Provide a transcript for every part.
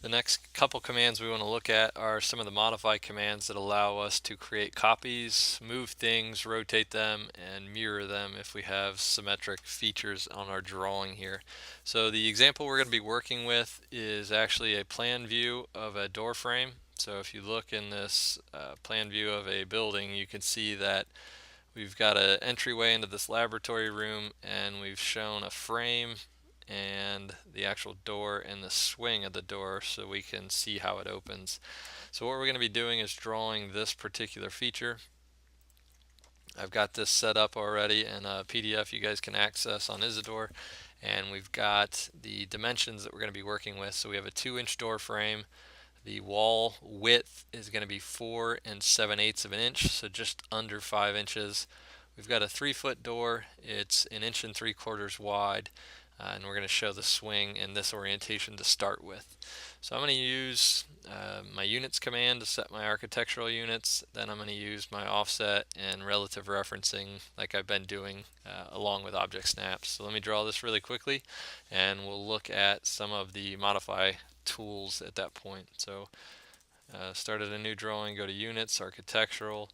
The next couple commands we want to look at are some of the modify commands that allow us to create copies, move things, rotate them, and mirror them if we have symmetric features on our drawing here. So the example we're going to be working with is actually a plan view of a door frame. So if you look in this plan view of a building, you can see that we've got an entryway into this laboratory room, and we've shown a frame and the actual door and the swing of the door so we can see how it opens. So what we're going to be doing is drawing this particular feature. I've got this set up already in a PDF you guys can access on Isidore, and we've got the dimensions that we're going to be working with. So we have a 2-inch door frame. The wall width is going to be 4 7/8 of an inch, so just under 5 inches. We've got a 3-foot door. It's 1 3/4 wide, and we're going to show the swing in this orientation to start with. So I'm going to use my units command to set my architectural units. Then I'm going to use my offset and relative referencing like I've been doing along with object snaps. So let me draw this really quickly, and we'll look at some of the modify tools at that point. So started a new drawing, go to units, architectural,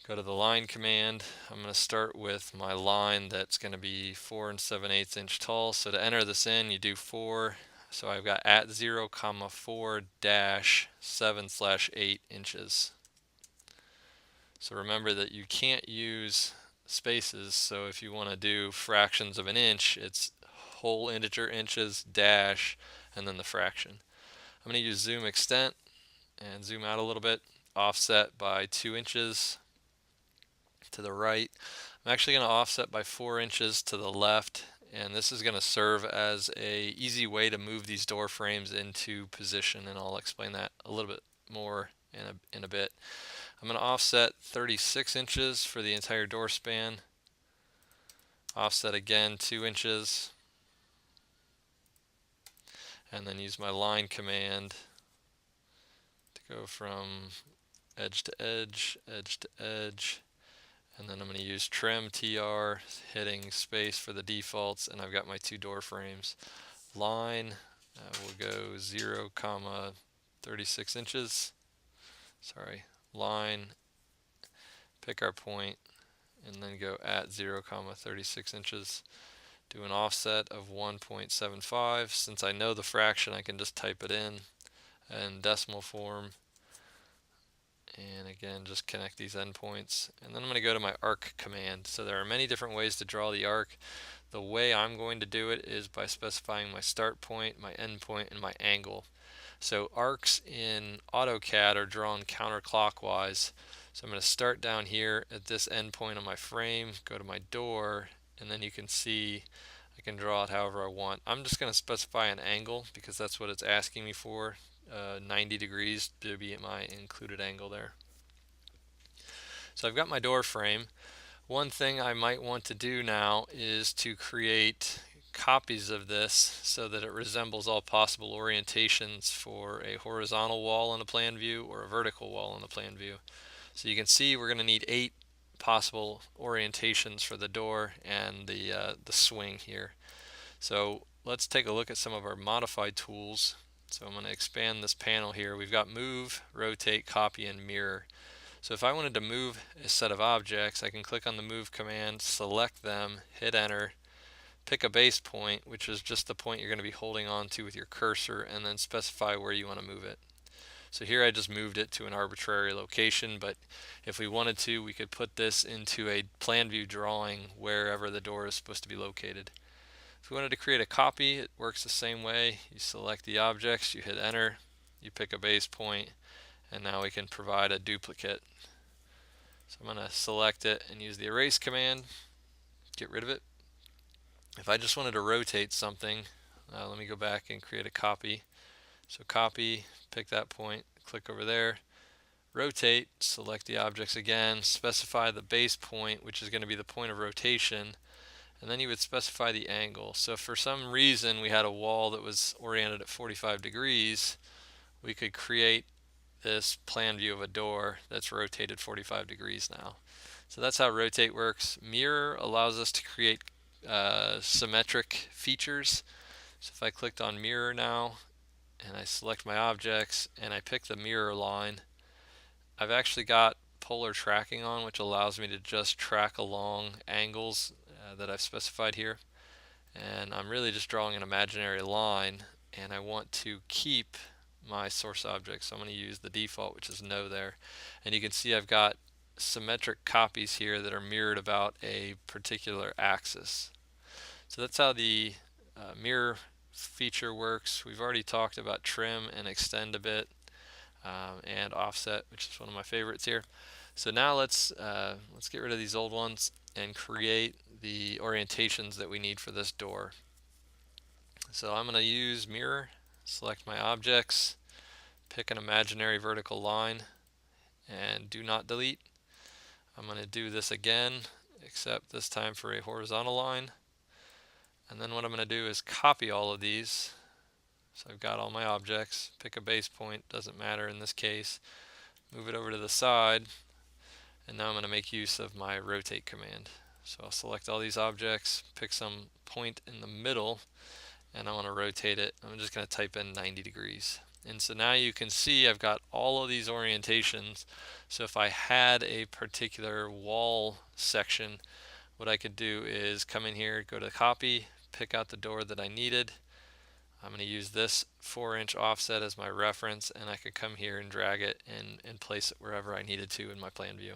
go to the line command. I'm going to start with my line that's going to be 4 7/8 inch tall. So to enter this in, you do 4. So I've got at 0, 4 dash 7/8 inches. So remember that you can't use spaces. So if you want to do fractions of an inch, it's whole integer inches dash and then the fraction. I'm going to use zoom extent and zoom out a little bit, offset by 2 inches to the right. I'm actually going to offset by 4 inches to the left, and this is going to serve as a easy way to move these door frames into position, and I'll explain that a little bit more in a bit. I'm going to offset 36 inches for the entire door span, offset again 2 inches, and then use my line command to go from edge to edge, edge to edge, and then I'm going to use trim TR, hitting space for the defaults, and I've got my 2 door frames. Line will go 0, 36 inches. Sorry, line, pick our point, and then go at 0, 36 inches. Do an offset of 1.75. Since I know the fraction, I can just type it in decimal form. And again, just connect these endpoints. And then I'm going to go to my arc command. So there are many different ways to draw the arc. The way I'm going to do it is by specifying my start point, my end point, and my angle. So arcs in AutoCAD are drawn counterclockwise. So I'm going to start down here at this end point on my frame, go to my door, and then you can see I can draw it however I want. I'm just going to specify an angle because that's what it's asking me for. 90 degrees to be my included angle there. So I've got my door frame. One thing I might want to do now is to create copies of this so that it resembles all possible orientations for a horizontal wall in the plan view or a vertical wall in the plan view. So you can see we're going to need 8 possible orientations for the door and the swing here. So let's take a look at some of our modified tools. So I'm going to expand this panel here. We've got move, rotate, copy, and mirror. So if I wanted to move a set of objects, I can click on the move command, select them, hit enter, pick a base point, which is just the point you're going to be holding on to with your cursor, and then specify where you want to move it. So here I just moved it to an arbitrary location, but if we wanted to, we could put this into a plan view drawing wherever the door is supposed to be located. If we wanted to create a copy, it works the same way. You select the objects, you hit enter, you pick a base point, and now we can provide a duplicate. So I'm going to select it and use the erase command, get rid of it. If I just wanted to rotate something, let me go back and create a copy. So copy, pick that point, click over there, rotate, select the objects again, specify the base point, which is going to be the point of rotation, and then you would specify the angle. So if for some reason we had a wall that was oriented at 45 degrees, we could create this plan view of a door that's rotated 45 degrees now. So that's how rotate works. Mirror allows us to create symmetric features. So if I clicked on mirror now, and I select my objects and I pick the mirror line. I've actually got polar tracking on, which allows me to just track along angles that I've specified here. And I'm really just drawing an imaginary line, and I want to keep my source object, so I'm going to use the default, which is no there. And you can see I've got symmetric copies here that are mirrored about a particular axis. So that's how the mirror feature works. We've already talked about trim and extend a bit, and offset, which is one of my favorites here. So now let's get rid of these old ones and create the orientations that we need for this door. So I'm going to use mirror, select my objects, pick an imaginary vertical line, and do not delete. I'm going to do this again, except this time for a horizontal line. And then what I'm going to do is copy all of these. So I've got all my objects, pick a base point, doesn't matter in this case, move it over to the side, and now I'm going to make use of my rotate command. So I'll select all these objects, pick some point in the middle, and I want to rotate it. I'm just going to type in 90 degrees. And so now you can see I've got all of these orientations. So if I had a particular wall section, what I could do is come in here, go to copy, pick out the door that I needed. I'm going to use this 4-inch offset as my reference, and I could come here and drag it and place it wherever I needed to in my plan view.